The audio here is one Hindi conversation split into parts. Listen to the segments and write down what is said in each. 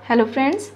हेलो फ्रेंड्स,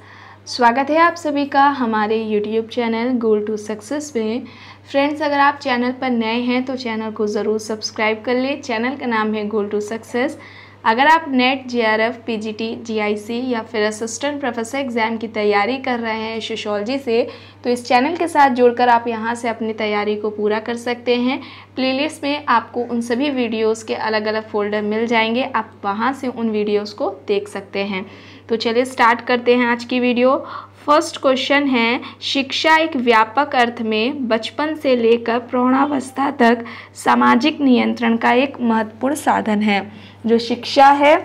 स्वागत है आप सभी का हमारे YouTube channel Goal to Success में। फ्रेंड्स, अगर आप चैनल पर नए हैं तो चैनल को ज़रूर सब्सक्राइब कर लें। चैनल का नाम है गोल टू सक्सेस। अगर आप नेट, जेआरएफ, पीजीटी, जीआईसी या फिर असिस्टेंट प्रोफेसर एग्ज़ाम की तैयारी कर रहे हैं सोशियोलॉजी से, तो इस चैनल के साथ जुड़कर आप यहां से अपनी तैयारी को पूरा कर सकते हैं। प्लेलिस्ट में आपको उन सभी वीडियोस के अलग अलग फोल्डर मिल जाएंगे, आप वहां से उन वीडियोस को देख सकते हैं। तो चलिए स्टार्ट करते हैं आज की वीडियो। फर्स्ट क्वेश्चन है, शिक्षा एक व्यापक अर्थ में बचपन से लेकर प्रौढ़ावस्था तक सामाजिक नियंत्रण का एक महत्वपूर्ण साधन है। जो शिक्षा है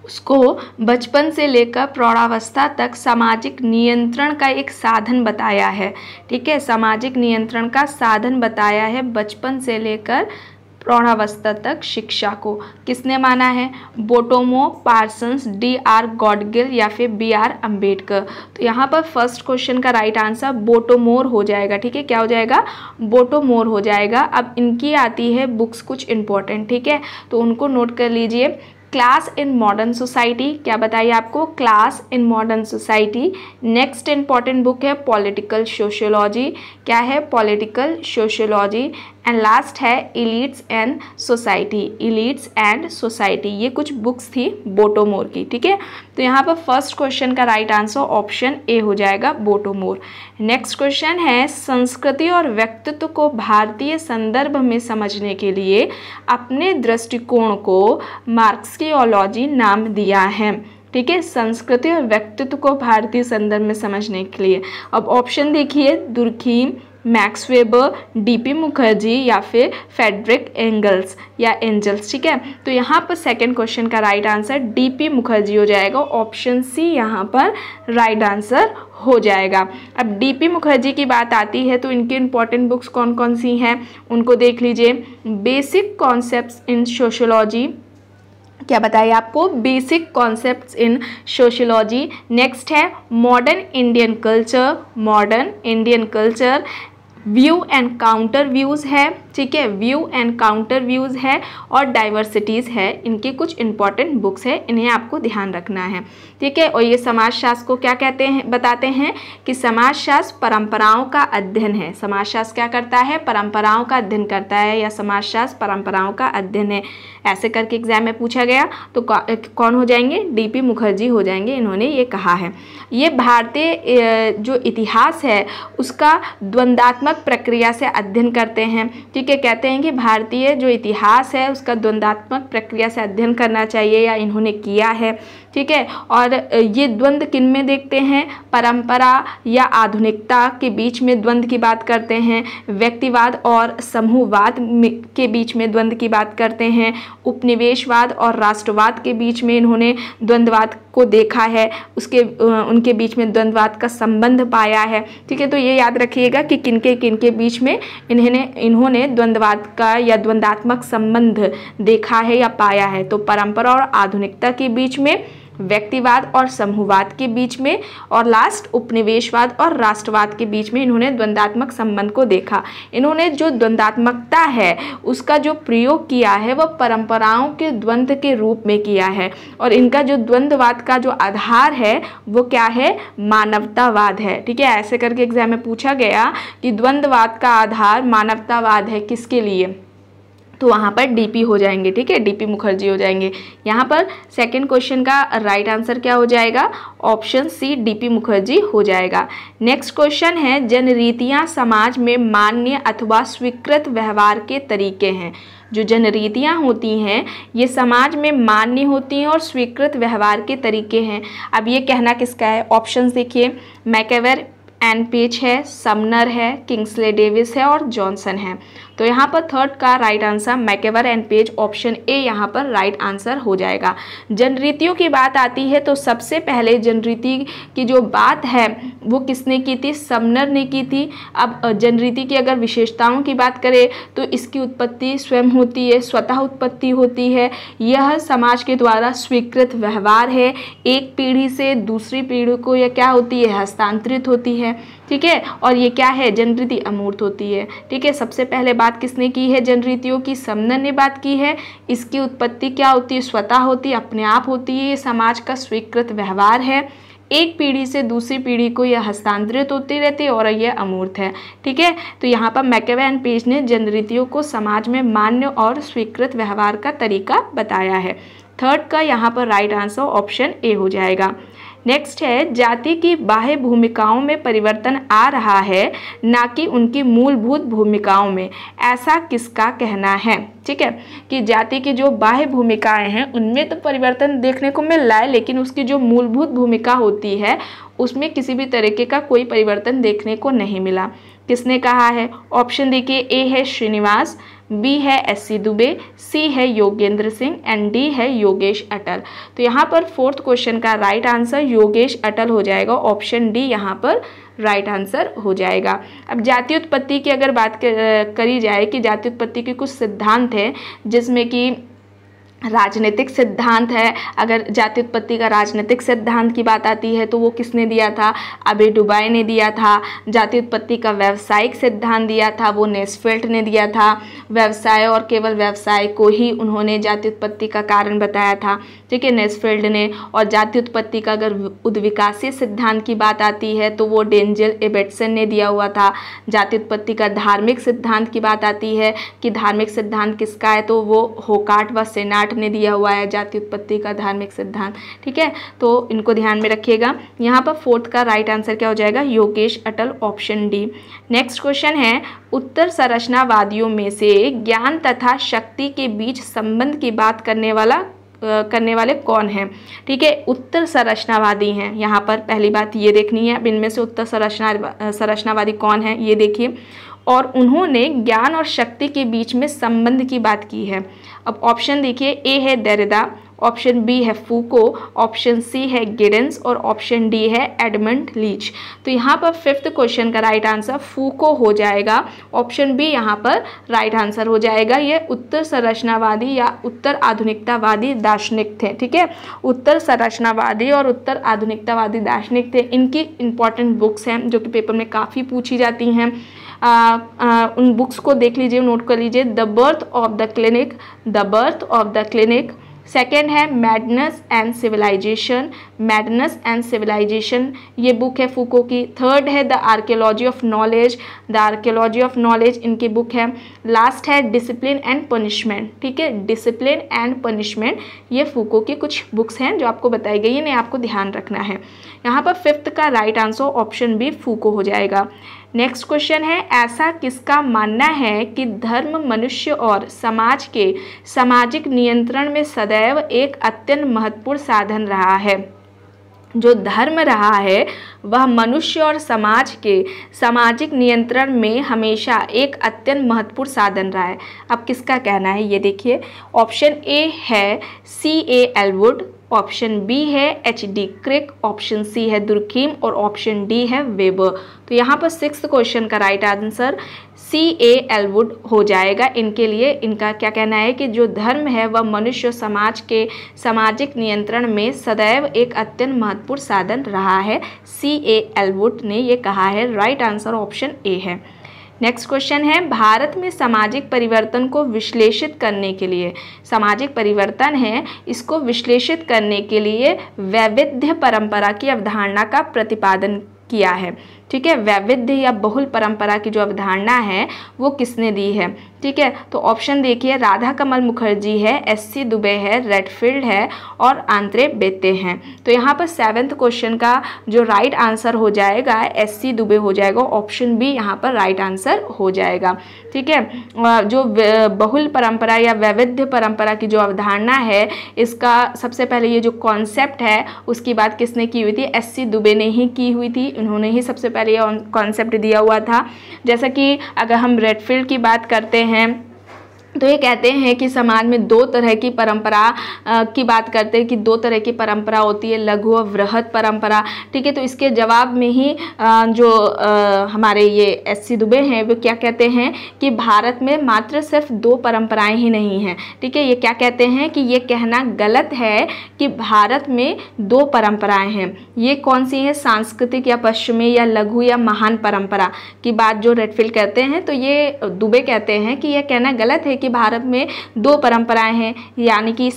उसको बचपन से लेकर प्रौढ़ावस्था तक सामाजिक नियंत्रण का एक साधन बताया है। ठीक है, सामाजिक नियंत्रण का साधन बताया है बचपन से लेकर प्रौढ़ावस्था तक शिक्षा को। किसने माना है? बोटोमो, पार्सन्स, डी.आर. गॉडगिल या फिर बी.आर. अम्बेडकर। तो यहाँ पर फर्स्ट क्वेश्चन का राइट आंसर बोटोमोर हो जाएगा। ठीक है, क्या हो जाएगा? बोटोमोर हो जाएगा। अब इनकी आती है बुक्स कुछ इंपॉर्टेंट, ठीक है, तो उनको नोट कर लीजिए। क्लास इन मॉडर्न सोसाइटी, क्या बताइए आपको? Class in modern society. Next important book है पॉलिटिकल सोशियोलॉजी। क्या है? Political sociology. एंड लास्ट है elites and society. Elites and society, ये कुछ बुक्स थी बोटोमोर की। ठीक है, तो यहाँ पर फर्स्ट क्वेश्चन का राइट आंसर ऑप्शन ए हो जाएगा, बोटोमोर। नेक्स्ट क्वेश्चन है, संस्कृति और व्यक्तित्व को भारतीय संदर्भ में समझने के लिए अपने दृष्टिकोण को मार्क्सियोलॉजी नाम दिया है। ठीक है, संस्कृति और व्यक्तित्व को भारतीय संदर्भ में समझने के लिए। अब ऑप्शन देखिए, Durkheim, max weber, DP Mukherjee या फिर फेडरिक एंगल्स या एंजल्स। ठीक है, तो यहाँ पर सेकंड क्वेश्चन का राइट आंसर डीपी मुखर्जी हो जाएगा। ऑप्शन सी यहाँ पर राइट आंसर हो जाएगा। अब डीपी मुखर्जी की बात आती है तो इनकी इंपॉर्टेंट बुक्स कौन कौन सी हैं उनको देख लीजिए। बेसिक कॉन्सेप्ट्स इन सोशियोलॉजी, क्या बताइए आपको? Basic concepts in sociology. Next है modern Indian culture, modern Indian culture. View and counter views है, ठीक है, व्यू एंड काउंटर व्यूज़ है। और डाइवर्सिटीज़ है। इनके कुछ इंपॉर्टेंट बुक्स है, इन्हें आपको ध्यान रखना है। ठीक है, और ये समाजशास्त्र को क्या कहते हैं? बताते हैं कि समाजशास्त्र परंपराओं का अध्ययन है। समाजशास्त्र क्या करता है? परंपराओं का अध्ययन करता है, या समाजशास्त्र परंपराओं का अध्ययन है। ऐसे करके एग्जाम में पूछा गया तो कौन हो जाएंगे? डीपी मुखर्जी हो जाएंगे, इन्होंने ये कहा है। ये भारतीय जो इतिहास है उसका द्वंद्वात्मक प्रक्रिया से अध्ययन करते हैं। ठीक है, कहते हैं कि भारतीय जो इतिहास है उसका द्वंद्वात्मक प्रक्रिया से अध्ययन करना चाहिए, या इन्होंने किया है। ठीक है, और ये द्वंद्व किन में देखते हैं? परंपरा या आधुनिकता के बीच में द्वंद्व की बात करते हैं, व्यक्तिवाद और समूहवाद के बीच में द्वंद्व की बात करते हैं, उपनिवेशवाद और राष्ट्रवाद के बीच में इन्होंने द्वंद्ववाद को देखा है, उनके बीच में द्वंद्ववाद का संबंध पाया है। ठीक है, तो ये याद रखिएगा कि किनके बीच में इन्होंने द्वंद्ववाद का या द्वंद्वात्मक संबंध देखा है या पाया है। तो परंपरा और आधुनिकता के बीच में, व्यक्तिवाद और समूहवाद के बीच में, और लास्ट उपनिवेशवाद और राष्ट्रवाद के बीच में इन्होंने द्वंद्वात्मक संबंध को देखा। इन्होंने जो द्वंद्वात्मकता है उसका जो प्रयोग किया है वह परंपराओं के द्वंद्व के रूप में किया है, और इनका जो द्वंद्ववाद का जो आधार है वो क्या है? मानवतावाद है। ठीक है, ऐसे करके एग्जाम में पूछा गया कि द्वंद्ववाद का आधार मानवतावाद है, किसके लिए? तो वहाँ पर डीपी हो जाएंगे। ठीक है, डीपी मुखर्जी हो जाएंगे। यहाँ पर सेकंड क्वेश्चन का राइट आंसर क्या हो जाएगा? ऑप्शन सी डीपी मुखर्जी हो जाएगा। नेक्स्ट क्वेश्चन है, जनरीतियाँ समाज में मान्य अथवा स्वीकृत व्यवहार के तरीके हैं। जो जनरीतियाँ होती हैं ये समाज में मान्य होती हैं और स्वीकृत व्यवहार के तरीके हैं। अब ये कहना किसका है? ऑप्शन देखिए, मैकेवर एंड पेज है, समनर है, किंग्सले डेविस है और जॉनसन है। तो यहाँ पर थर्ड का right answer MacIver and Page, option A यहाँ पर राइट आंसर हो जाएगा। जनरीतियों की बात आती है तो सबसे पहले जनरीति की जो बात है वो किसने की थी? समनर ने की थी। अब जनरीति की अगर विशेषताओं की बात करें तो इसकी उत्पत्ति स्वयं होती है, स्वतः उत्पत्ति होती है। यह समाज के द्वारा स्वीकृत व्यवहार है, एक पीढ़ी से दूसरी पीढ़ी को यह क्या होती है? हस्तांतरित होती है। ठीक है। और ये क्या है, जनरीति अमूर्त होती है। ठीक है, सबसे पहले बात किसने की है, जनरीतियों की, समनन ने बात की है। इसकी उत्पत्ति क्या होती है, स्वतः होती है, अपने आप होती है। ये समाज का स्वीकृत व्यवहार है। एक पीढ़ी से दूसरी पीढ़ी को यह हस्तांतरित होती रहती है और यह अमूर्त है। ठीक है, तो यहाँ पर मैकवे एंड पेज ने जनरीतियों को समाज में मान्य और स्वीकृत व्यवहार का तरीका बताया है। थर्ड का यहाँ पर राइट आंसर ऑप्शन ए हो जाएगा। नेक्स्ट है, जाति की बाह्य भूमिकाओं में परिवर्तन आ रहा है, ना कि उनकी मूलभूत भूमिकाओं में, ऐसा किसका कहना है। ठीक है, कि जाति की जो बाह्य भूमिकाएं हैं उनमें तो परिवर्तन देखने को मिल रहा है, लेकिन उसकी जो मूलभूत भूमिका होती है उसमें किसी भी तरीके का कोई परिवर्तन देखने को नहीं मिला। किसने कहा है, ऑप्शन देखिए, ए है श्रीनिवास, बी है एस.सी. दुबे, सी है योगेंद्र सिंह एंड डी है योगेश अटल। तो यहाँ पर फोर्थ क्वेश्चन का राइट आंसर योगेश अटल हो जाएगा। ऑप्शन डी यहाँ पर राइट आंसर हो जाएगा। अब जाति उत्पत्ति की अगर बात करी जाए कि जाति उत्पत्ति के कुछ सिद्धांत हैं, जिसमें कि राजनीतिक सिद्धांत है। अगर जाति उत्पत्ति का राजनीतिक सिद्धांत की बात आती है तो वो किसने दिया था, अबे डुबाई ने दिया था। जाति उत्पत्ति का व्यावसायिक सिद्धांत दिया था, वो नेस्फेल्ट ने दिया था। व्यवसाय और केवल व्यवसाय को ही उन्होंने जाति उत्पत्ति का कारण बताया था। ठीक है, नेस्फेल्ड ने। और जाति उत्पत्ति का अगर उद्विकासीय सिद्धांत की बात आती है तो वो डेंजल एबेटसन ने दिया हुआ था। जाति उत्पत्ति का धार्मिक सिद्धांत की बात आती है कि धार्मिक सिद्धांत किसका है, तो वो होकार्ट व सेनाट ने दिया हुआ है जाति उत्पत्ति का धार्मिक सिद्धांत। ठीक है, तो इनको ध्यान में रखिएगा। यहाँ पर फोर्थ का राइट आंसर क्या हो जाएगा, योगेश अटल, ऑप्शन डी। नेक्स्ट क्वेश्चन है, उत्तर संरचनावादियों में से ज्ञान तथा शक्ति के बीच संबंध की बात करने वाले कौन हैं। ठीक है, उत्तर संरचनावादी हैं। यहाँ पर पहली बात ये देखनी है, अब इनमें से उत्तर संरचनावादी कौन है ये देखिए। और उन्होंने ज्ञान और शक्ति के बीच में संबंध की बात की है। अब ऑप्शन देखिए, ए है देरिडा, ऑप्शन बी है फूको, ऑप्शन सी है गिडेंस और ऑप्शन डी है एडमंड लीच। तो यहाँ पर फिफ्थ क्वेश्चन का राइट आंसर फूको हो जाएगा। ऑप्शन बी यहाँ पर राइट आंसर हो जाएगा। ये उत्तर संरचनावादी या उत्तर आधुनिकतावादी दार्शनिक थे। ठीक है, उत्तर संरचनावादी और उत्तर आधुनिकतावादी दार्शनिक थे। इनकी इंपॉर्टेंट बुक्स हैं जो कि पेपर में काफ़ी पूछी जाती हैं। उन बुक्स को देख लीजिए, नोट कर लीजिए। The birth of the clinic, the birth of the clinic. Second है madness and civilization, madness and civilization, ये बुक है फूको की। थर्ड है the archaeology of knowledge, the archaeology of knowledge इनकी बुक है। लास्ट है डिसिप्लिन एंड पनिशमेंट। ठीक है, डिसिप्लिन एंड पनिशमेंट, ये फूको की कुछ बुक्स हैं जो आपको बताई गई है, इन्हें आपको ध्यान रखना है। यहाँ पर फिफ्थ का राइट आंसर ऑप्शन बी फूको हो जाएगा। नेक्स्ट क्वेश्चन है, ऐसा किसका मानना है कि धर्म मनुष्य और समाज के सामाजिक नियंत्रण में सदैव एक अत्यंत महत्वपूर्ण साधन रहा है। जो धर्म रहा है वह मनुष्य और समाज के सामाजिक नियंत्रण में हमेशा एक अत्यंत महत्वपूर्ण साधन रहा है। अब किसका कहना है ये देखिए। ऑप्शन ए है C.A. एलवुड, ऑप्शन बी है H.D. क्रिक, ऑप्शन सी है दुर्खीम और ऑप्शन डी है वेबर। तो यहाँ पर सिक्स्थ क्वेश्चन का राइट आंसर C.A. एलवुड हो जाएगा। इनके लिए इनका क्या कहना है कि जो धर्म है वह मनुष्य समाज के सामाजिक नियंत्रण में सदैव एक अत्यंत महत्वपूर्ण साधन रहा है। C.A. एलवुड ने ये कहा है। राइट आंसर ऑप्शन ए है। नेक्स्ट क्वेश्चन है, भारत में सामाजिक परिवर्तन को विश्लेषित करने के लिए, सामाजिक परिवर्तन है इसको विश्लेषित करने के लिए वैविध्य परंपरा की अवधारणा का प्रतिपादन किया है। ठीक है, वैविध्य या बहुल परंपरा की जो अवधारणा है वो किसने दी है। ठीक है, तो ऑप्शन देखिए, राधा कमल मुखर्जी है, S.C. दुबे है, रेडफील्ड है और आंद्रे बेते हैं। तो यहाँ पर सेवेंथ क्वेश्चन का जो राइट आंसर हो जाएगा S.C. दुबे हो जाएगा। ऑप्शन बी यहाँ पर राइट आंसर हो जाएगा। ठीक है, जो बहुल परंपरा या वैविध्य परंपरा की जो अवधारणा है इसका सबसे पहले ये जो कॉन्सेप्ट है उसकी बात किसने की हुई थी, S.C. दुबे ने ही की हुई थी। उन्होंने ही सबसे पहले कॉन्सेप्ट दिया हुआ था। जैसा कि अगर हम रेडफील्ड की बात करते हैं तो ये कहते हैं कि समाज में दो तरह की परंपरा की बात करते हैं कि दो तरह की परंपरा होती है, लघु और वृहत परंपरा। ठीक है, तो इसके जवाब में ही जो हमारे ये एस.सी. दुबे हैं वो क्या कहते हैं कि भारत में मात्र सिर्फ दो परंपराएं ही नहीं हैं। ठीक है, ये क्या कहते हैं कि ये कहना गलत है कि भारत में दो परंपराएं हैं। ये कौन सी है, सांस्कृतिक या पश्चिमी या लघु या महान परंपरा की बात जो रेडफील्ड कहते हैं, तो ये दुबे कहते हैं कि यह कहना गलत है कि भारत में दो परंपराएं हैं, यानी कि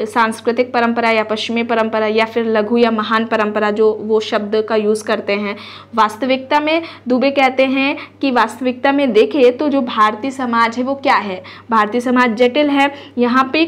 सांस्कृतिक परंपरा या पश्चिमी परंपरा या फिर लघु या महान परंपरा, जो वो शब्द का यूज़ करते हैं। वास्तविकता में दुबे कहते हैं कि वास्तविकता में देखें तो जो भारतीय समाज है वो क्या है, भारतीय समाज जटिल है, यहाँ पे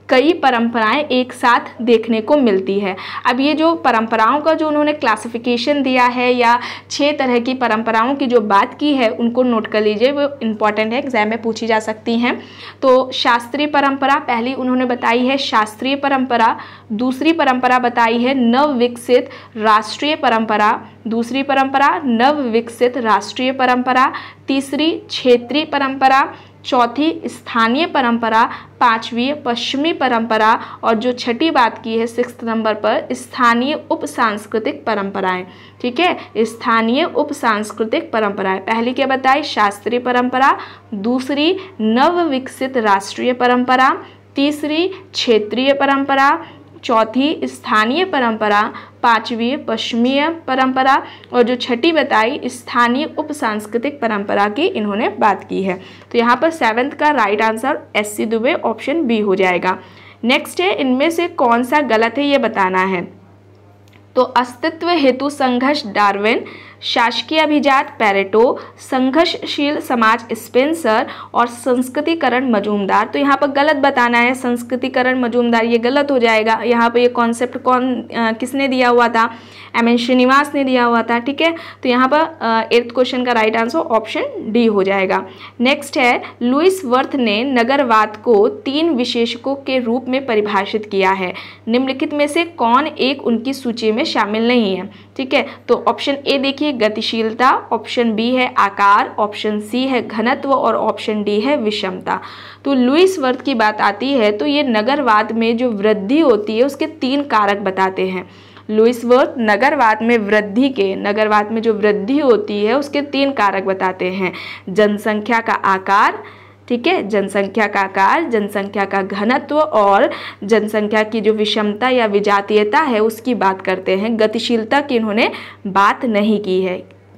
कई परंपराएं एक साथ देखने को मिलती है। अब ये जो परंपराओं का जो उन्होंने क्लासिफिकेशन दिया है या 6 तरह की परंपराओं की जो बात की है उनको नोट कर लीजिए, वो इम्पॉर्टेंट है, एग्जाम में पूछी जा सकती हैं। तो शास्त्रीय परंपरा पहली उन्होंने बताई है शास्त्रीय परंपरा, दूसरी परंपरा बताई है नव विकसित राष्ट्रीय परंपरा, दूसरी परंपरा नव विकसित राष्ट्रीय परंपरा, तीसरी क्षेत्रीय परंपरा, चौथी स्थानीय परंपरा, पांचवी पश्चिमी परंपरा और जो छठी बात की है 6 नंबर पर स्थानीय उप सांस्कृतिक परंपराएं। ठीक है, स्थानीय उप सांस्कृतिक परंपराएं पहली क्या बताई, शास्त्रीय परंपरा, दूसरी नव विकसित राष्ट्रीय परंपरा, तीसरी क्षेत्रीय परंपरा, चौथी स्थानीय परंपरा, पांचवी पश्चिमीय परंपरा और जो छठी बताई स्थानीय उप सांस्कृतिक परंपरा की इन्होंने बात की है। तो यहाँ पर 7th का right answer SC. Dubey option B हो जाएगा। नेक्स्ट है, इनमें से कौन सा गलत है ये बताना है। तो अस्तित्व हेतु संघर्ष डार्विन, शासकीय अभिजात पेरेटो, संघर्षशील समाज स्पेंसर और संस्कृतिकरण मजूमदार। तो यहाँ पर गलत बताना है, संस्कृतिकरण मजूमदार ये गलत हो जाएगा। यहाँ पर ये कॉन्सेप्ट किसने दिया हुआ था, एम.एन. श्रीनिवास ने दिया हुआ था। ठीक है, तो यहाँ पर 8th क्वेश्चन का राइट आंसर ऑप्शन डी हो जाएगा। नेक्स्ट है, लुईस वर्थ ने नगरवाद को 3 विशेषकों के रूप में परिभाषित किया है, निम्नलिखित में से कौन एक उनकी सूची में शामिल नहीं है। ठीक है, तो ऑप्शन ए देखिए गतिशीलता, ऑप्शन बी है आकार, ऑप्शन सी है घनत्व और ऑप्शन डी है विषमता। तो लुईस वर्थ की बात आती है तो ये नगरवाद में जो वृद्धि होती है उसके 3 कारक बताते हैं। लुईस वर्थ नगरवाद में जो वृद्धि होती है उसके 3 कारक बताते हैं, जनसंख्या का आकार, ठीक है, जनसंख्या का आकार, जनसंख्या का घनत्व और जनसंख्या की जो विषमता या विजातीयता है उसकी बात करते हैं। गतिशीलता की इन्होंने बात नहीं की है,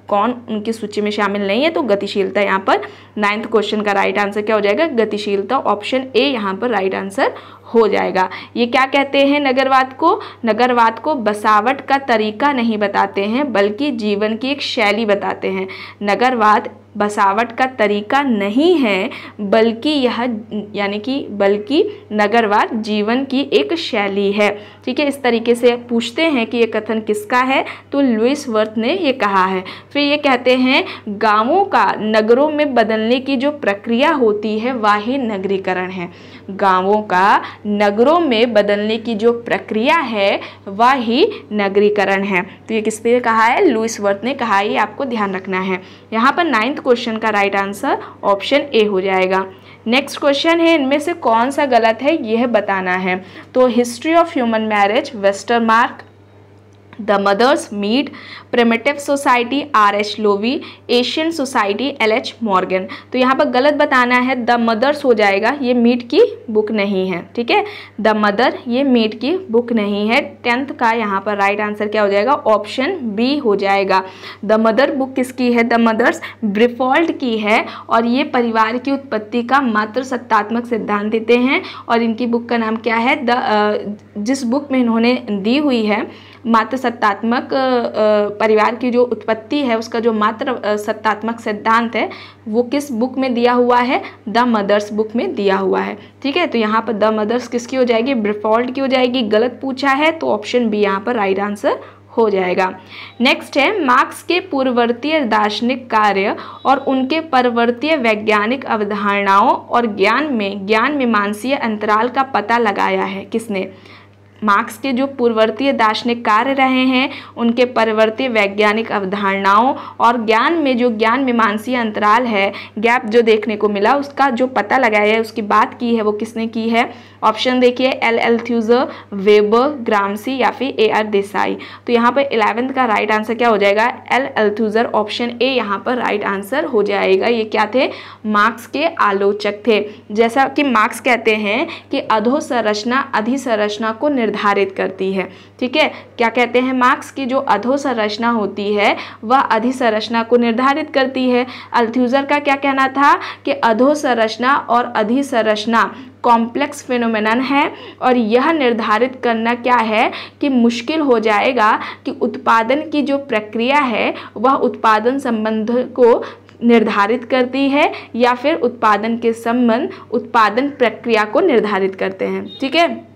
कौन उनकी सूची में शामिल नहीं है, तो गतिशीलता यहाँ पर 9th क्वेश्चन का राइट आंसर क्या हो जाएगा, गतिशीलता, ऑप्शन ए यहाँ पर राइट आंसर हो जाएगा। ये क्या कहते हैं नगरवाद को बसावट का तरीका नहीं बताते हैं बल्कि जीवन की एक शैली बताते हैं। नगरवाद बसावट का तरीका नहीं है बल्कि नगरवाद जीवन की एक शैली है। ठीक है, इस तरीके से पूछते हैं कि ये कथन किसका है, तो लुईस वर्थ ने ये कहा है। फिर ये कहते हैं गांवों का नगरों में बदलने की जो प्रक्रिया होती है वह ही नगरीकरण है। गांवों का नगरों में बदलने की जो प्रक्रिया है वह ही नगरीकरण है। तो ये किसने कहा है, लुईस वर्थ ने कहा है, ये आपको ध्यान रखना है। यहाँ पर 9th क्वेश्चन का राइट आंसर ऑप्शन ए हो जाएगा। नेक्स्ट क्वेश्चन है, इनमें से कौन सा गलत है यह बताना है। तो history of human marriage Westermarck, the mothers meet, primitive society R.H. Lowie, Asian society L.H. Morgan. तो यहाँ पर गलत बताना है, द मदर्स हो जाएगा, ये मीट की बुक नहीं है। ठीक है, द मदर ये मीट की बुक नहीं है। 10th का यहाँ पर राइट आंसर क्या हो जाएगा, ऑप्शन बी हो जाएगा। द मदर बुक किसकी है, द मदर्स ब्रिफोल्ड की है और ये परिवार की उत्पत्ति का मात्र सत्तात्मक सिद्धांत देते हैं। और इनकी बुक का नाम क्या है, जिस बुक में इन्होंने दी हुई है मात्र सत्तात्मक परिवार की जो उत्पत्ति है उसका जो मात्र सत्तात्मक सिद्धांत है वो किस बुक में दिया हुआ है, द मदर्स बुक में दिया हुआ है। ठीक है, तो यहाँ पर द मदर्स किसकी हो जाएगी, ब्रिफोल्ड की हो जाएगी। गलत पूछा है तो ऑप्शन बी यहाँ पर राइट आंसर हो जाएगा। नेक्स्ट है, मार्क्स के पूर्ववर्तीय दार्शनिक कार्य और उनके परवर्तीय वैज्ञानिक अवधारणाओं और ज्ञान मीमांसीय अंतराल का पता लगाया है। किसने, मार्क्स के जो पूर्ववर्तीय दार्शनिक कार्य रहे हैं, उनके परिवर्ती वैज्ञानिक अवधारणाओं और ज्ञान में जो ज्ञान मीमांसीय अंतराल है, गैप जो देखने को मिला, उसका जो पता लगाया है, उसकी बात की है, वो किसने की है? ऑप्शन देखिए, एल अल्थुजर, वेबर, ग्रामसी या फिर ए आर देसाई। तो यहाँ पर 11th का राइट आंसर क्या हो जाएगा? एल अल्थुजर, ऑप्शन ए यहाँ पर राइट आंसर हो जाएगा। ये क्या थे? मार्क्स के आलोचक थे। जैसा कि मार्क्स कहते हैं कि अधोसंरचना अधिसंरचना को निर्धारित करती है। ठीक है, क्या कहते हैं मार्क्स की जो अधोसंरचना होती है वह अधिसंरचना को निर्धारित करती है। अल्थुजर का क्या कहना था कि अधोसंरचना और अधिसंरचना कॉम्प्लेक्स फिनोमेनन है और यह निर्धारित करना क्या है कि मुश्किल हो जाएगा कि उत्पादन की जो प्रक्रिया है वह उत्पादन संबंध को निर्धारित करती है या फिर उत्पादन के संबंध उत्पादन प्रक्रिया को निर्धारित करते हैं। ठीक है,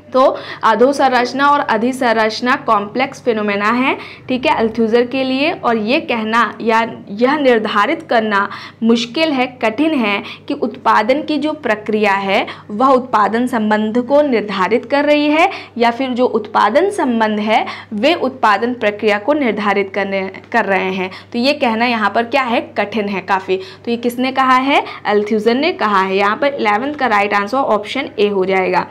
तो अधोसंरचना और अधिसंरचना कॉम्प्लेक्स फिनोमेना है। ठीक है, अल्थुजर के लिए। और ये कहना या यह निर्धारित करना मुश्किल है, कठिन है कि उत्पादन की जो प्रक्रिया है वह उत्पादन संबंध को निर्धारित कर रही है या फिर जो उत्पादन संबंध है वे उत्पादन प्रक्रिया को निर्धारित कर रहे हैं। तो ये कहना यहाँ पर क्या है? कठिन है काफ़ी। तो ये किसने कहा है? अल्थुजर ने कहा है। यहाँ पर 11th का राइट आंसर ऑप्शन ए हो जाएगा।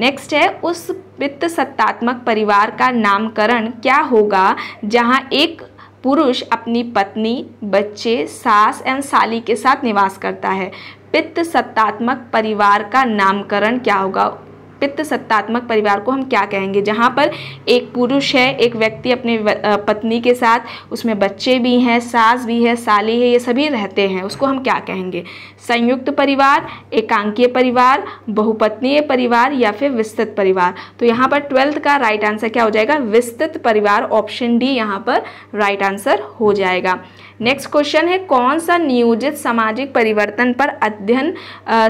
नेक्स्ट है, उस पितृसत्तात्मक परिवार का नामकरण क्या होगा जहां एक पुरुष अपनी पत्नी, बच्चे, सास एवं साली के साथ निवास करता है? पितृसत्तात्मक परिवार का नामकरण क्या होगा? पितृसत्तात्मक परिवार को हम क्या कहेंगे? जहाँ पर एक पुरुष है, एक व्यक्ति अपने पत्नी के साथ, उसमें बच्चे भी हैं, सास भी है, साली है, ये सभी रहते हैं, उसको हम क्या कहेंगे? संयुक्त परिवार, एकांकीय परिवार, बहुपत्नीय परिवार या फिर विस्तृत परिवार? तो यहाँ पर 12th का राइट आंसर क्या हो जाएगा? विस्तृत परिवार, ऑप्शन डी यहाँ पर राइट आंसर हो जाएगा। नेक्स्ट क्वेश्चन है, कौन सा नियोजित सामाजिक परिवर्तन पर अध्ययन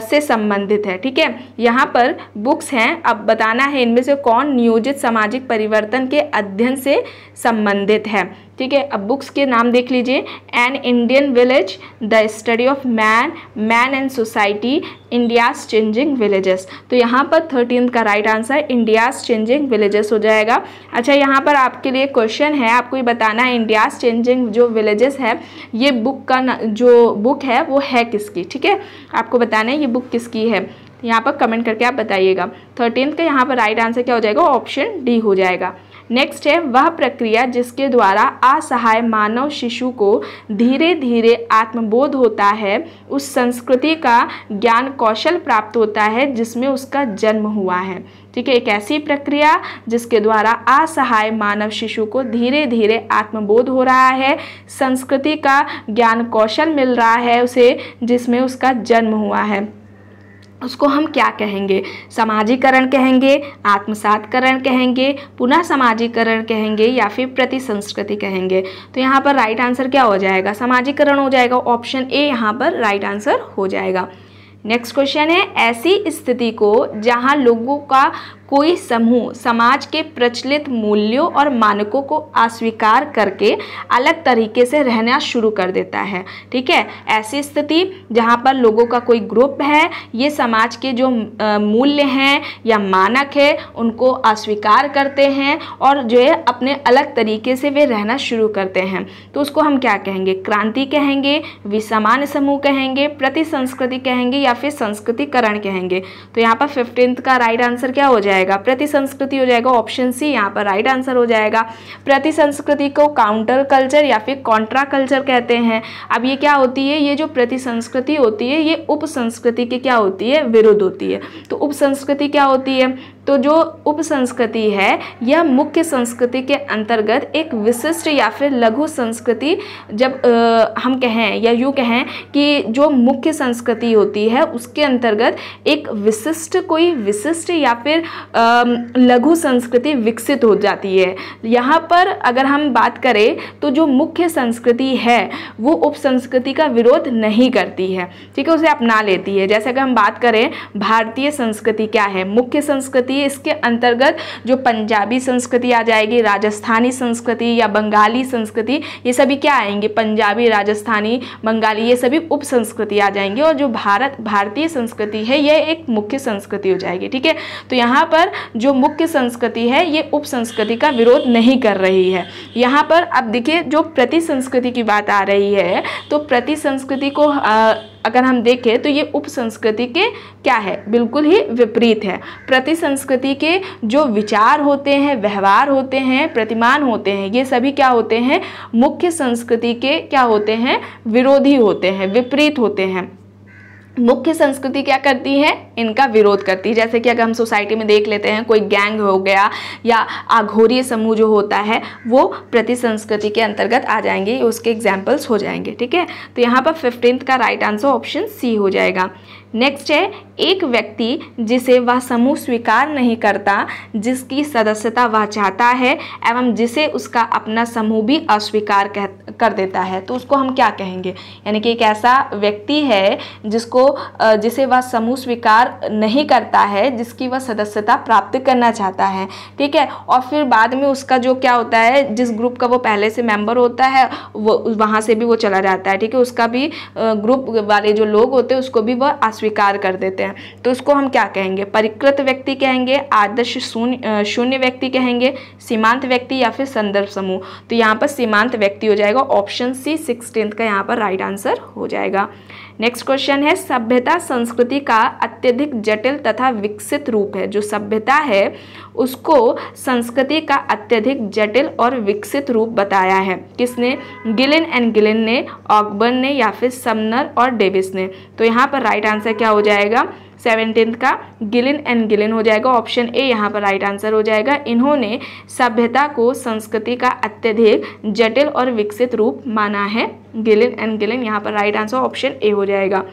से संबंधित है? ठीक है, यहाँ पर बुक्स हैं, अब बताना है इनमें से कौन नियोजित सामाजिक परिवर्तन के अध्ययन से संबंधित है। ठीक है, अब बुक्स के नाम देख लीजिए। An Indian village, the study of man, man and society, India's changing villages. तो यहाँ पर 13th का right answer India's changing villages हो जाएगा। अच्छा, यहाँ पर आपके लिए क्वेश्चन है, आपको ये बताना है इंडियाज चेंजिंग जो विलेजेस है, ये बुक का जो बुक है वो है किसकी? ठीक है, आपको बताना है ये बुक किसकी है, यहाँ पर कमेंट करके आप बताइएगा। 13th का यहाँ पर राइट आंसर क्या हो जाएगा? ऑप्शन डी हो जाएगा। नेक्स्ट है, वह प्रक्रिया जिसके द्वारा असहाय मानव शिशु को धीरे धीरे आत्मबोध होता है, उस संस्कृति का ज्ञान कौशल प्राप्त होता है जिसमें उसका जन्म हुआ है। ठीक है, एक ऐसी प्रक्रिया जिसके द्वारा असहाय मानव शिशु को धीरे धीरे आत्मबोध हो रहा है, संस्कृति का ज्ञान कौशल मिल रहा है उसे, जिसमें उसका जन्म हुआ है, उसको हम क्या कहेंगे? समाजीकरण कहेंगे, आत्मसातकरण कहेंगे, पुनः समाजीकरण कहेंगे या फिर प्रतिसंस्कृति कहेंगे? तो यहाँ पर राइट आंसर क्या हो जाएगा? समाजीकरण हो जाएगा, ऑप्शन ए यहाँ पर राइट आंसर हो जाएगा। नेक्स्ट क्वेश्चन है, ऐसी स्थिति को जहाँ लोगों का कोई समूह समाज के प्रचलित मूल्यों और मानकों को अस्वीकार करके अलग तरीके से रहना शुरू कर देता है। ठीक है, ऐसी स्थिति जहाँ पर लोगों का कोई ग्रुप है, ये समाज के जो मूल्य हैं या मानक है उनको अस्वीकार करते हैं और जो है अपने अलग तरीके से वे रहना शुरू करते हैं, तो उसको हम क्या कहेंगे? क्रांति कहेंगे, विसमान समूह कहेंगे, प्रतिसंस्कृति कहेंगे या फिर संस्कृतिकरण कहेंगे? तो यहाँ पर 15th का राइट आंसर क्या हो जाएगा? प्रतिसंस्कृति हो जाएगा, ऑप्शन सी यहाँ पर राइट आंसर हो जाएगा। प्रतिसंस्कृति को काउंटर कल्चर या फिर कॉन्ट्रा कल्चर कहते हैं। अब ये क्या होती है? ये जो प्रतिसंस्कृति होती है ये उप संस्कृति के क्या होती है? विरुद्ध होती है। तो उप संस्कृति क्या होती है? तो जो उप संस्कृति है यह मुख्य संस्कृति के अंतर्गत एक विशिष्ट या फिर लघु संस्कृति, जब हम कहें या यूँ कहें कि जो मुख्य संस्कृति होती है उसके अंतर्गत एक विशिष्ट या फिर लघु संस्कृति विकसित हो जाती है। यहाँ पर अगर हम बात करें तो जो मुख्य संस्कृति है वो उप संस्कृति का विरोध नहीं करती है। ठीक है, उसे अपना लेती है। जैसे अगर हम बात करें भारतीय संस्कृति क्या है? मुख्य संस्कृति संस्कृति है, इसके अंतर्गत जो पंजाबी संस्कृति आ जाएगी, राजस्थानी संस्कृति या बंगाली संस्कृति, ये सभी क्या आएंगे, पंजाबी, राजस्थानी, बंगाली, ये सभी उप संस्कृति आ जाएंगे। और जो भारतीय संस्कृति है ये एक मुख्य संस्कृति हो जाएगी। ठीक है, तो यहाँ पर जो मुख्य संस्कृति है ये उप संस्कृति का विरोध नहीं कर रही है। यहाँ पर अब देखिए जो प्रति संस्कृति की बात आ रही है, तो प्रति संस्कृति को अगर हम देखें तो ये उप संस्कृति के क्या है, बिल्कुल ही विपरीत है। प्रति संस्कृति के जो विचार होते हैं, व्यवहार होते हैं, प्रतिमान होते हैं, ये सभी क्या होते हैं, मुख्य संस्कृति के क्या होते हैं, विरोधी होते हैं, विपरीत होते हैं। मुख्य संस्कृति क्या करती है, इनका विरोध करती है। जैसे कि अगर हम सोसाइटी में देख लेते हैं, कोई गैंग हो गया या आघोरी समूह जो होता है वो प्रति संस्कृति के अंतर्गत आ जाएंगे, उसके एग्जाम्पल्स हो जाएंगे। ठीक है, तो यहाँ पर 15th का राइट आंसर ऑप्शन सी हो जाएगा। नेक्स्ट है, एक व्यक्ति जिसे वह समूह स्वीकार नहीं करता, जिसकी सदस्यता वह चाहता है एवं जिसे उसका अपना समूह भी अस्वीकार कर देता है, तो उसको हम क्या कहेंगे, यानी कि एक ऐसा व्यक्ति है जिसे वह समूह स्वीकार नहीं करता है, जिसकी वह सदस्यता प्राप्त करना चाहता है। ठीक है, और फिर बाद में उसका जो क्या होता है, जिस ग्रुप का वो पहले से मेंबर होता है वो वहाँ से भी वो चला जाता है। ठीक है, उसका भी ग्रुप वाले जो लोग होते हैं उसको भी वह अस्वीकार कर देते हैं, तो उसको हम क्या कहेंगे, परिकृत व्यक्ति कहेंगे, आदर्श शून्य व्यक्ति कहेंगे, सीमांत व्यक्ति या फिर संदर्भ समूह। तो यहाँ पर सीमांत व्यक्ति हो जाएगा, ऑप्शन सी 16th का यहाँ पर राइट आंसर हो जाएगा। नेक्स्ट क्वेश्चन है, सभ्यता संस्कृति का अत्यधिक जटिल तथा विकसित रूप है। जो सभ्यता है उसको संस्कृति का अत्यधिक जटिल और विकसित रूप बताया है, किसने, गिलिन एंड गिलिन ने, ऑकबर्न ने या फिर समनर और डेविस ने। तो यहाँ पर राइट आंसर क्या हो जाएगा, 17th का गिलिन एंड गिलिन हो जाएगा, ऑप्शन ए यहाँ पर राइट आंसर हो जाएगा। इन्होंने सभ्यता को संस्कृति का अत्यधिक जटिल और विकसित रूप माना है, गिलिन एंड गिलिन, यहाँ पर राइट आंसर ऑप्शन ए हो जाएगा।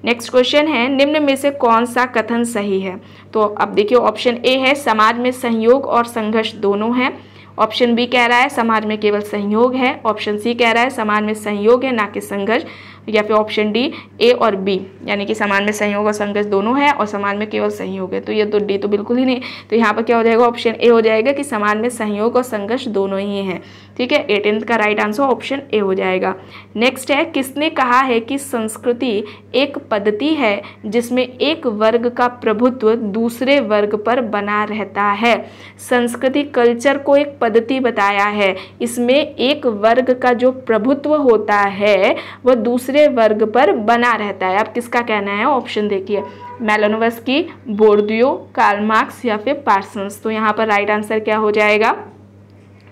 नेक्स्ट क्वेश्चन है, निम्न में से कौन सा कथन सही है। तो अब देखिए ऑप्शन ए है, समाज में संयोग और संघर्ष दोनों है। ऑप्शन बी कह रहा है समाज में केवल संयोग है। ऑप्शन सी कह रहा है समाज में संयोग है ना कि संघर्ष। या फिर ऑप्शन डी ए और बी, यानी कि समाज में संयोग और संघर्ष दोनों है और समाज में केवल संयोग है। तो ये तो डी तो बिल्कुल ही नहीं। तो यहाँ पर क्या हो जाएगा, ऑप्शन ए हो जाएगा कि समाज में संयोग और संघर्ष दोनों ही हैं। ठीक है, 18th का राइट आंसर ऑप्शन ए हो जाएगा। नेक्स्ट है, किसने कहा है कि संस्कृति एक पद्धति है जिसमें एक वर्ग का प्रभुत्व दूसरे वर्ग पर बना रहता है। संस्कृति कल्चर को एक पद्धति बताया है, इसमें एक वर्ग का जो प्रभुत्व होता है वह दूसरे वर्ग पर बना रहता है। अब किसका कहना है, ऑप्शन देखिए, मेलानोव्स्की, बोर्दियो, कार्ल मार्क्स या फिर पार्सन्स। तो यहाँ पर राइट आंसर क्या हो जाएगा,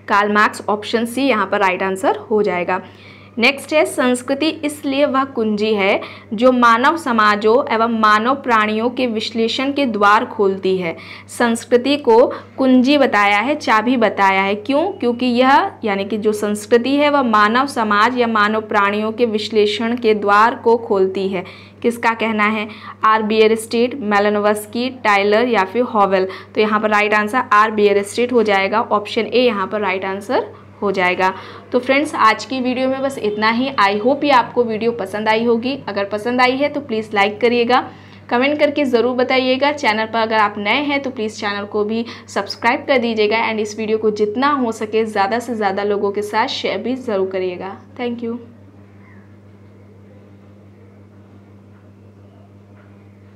कार्ल मार्क्स, ऑप्शन सी यहाँ पर राइट आंसर हो जाएगा। नेक्स्ट है, संस्कृति इसलिए वह कुंजी है जो मानव समाजों एवं मानव प्राणियों के विश्लेषण के द्वार खोलती है। संस्कृति को कुंजी बताया है, चाबी बताया है। क्यों, क्योंकि यह यानी कि जो संस्कृति है वह मानव समाज या मानव प्राणियों के विश्लेषण के द्वार को खोलती है। किसका कहना है, आर बियरस्टेट, मेलानोव्स्की, टाइलर या फिर हॉवेल। तो यहाँ पर राइट आंसर आर बियरस्टेट हो जाएगा, ऑप्शन ए यहाँ पर राइट आंसर हो जाएगा। तो फ्रेंड्स आज की वीडियो में बस इतना ही। आई होप ये आपको वीडियो पसंद आई होगी। अगर पसंद आई है तो प्लीज़ लाइक करिएगा, कमेंट करके ज़रूर बताइएगा। चैनल पर अगर आप नए हैं तो प्लीज़ चैनल को भी सब्सक्राइब कर दीजिएगा एंड इस वीडियो को जितना हो सके ज़्यादा से ज़्यादा लोगों के साथ शेयर भी ज़रूर करिएगा। Thank you.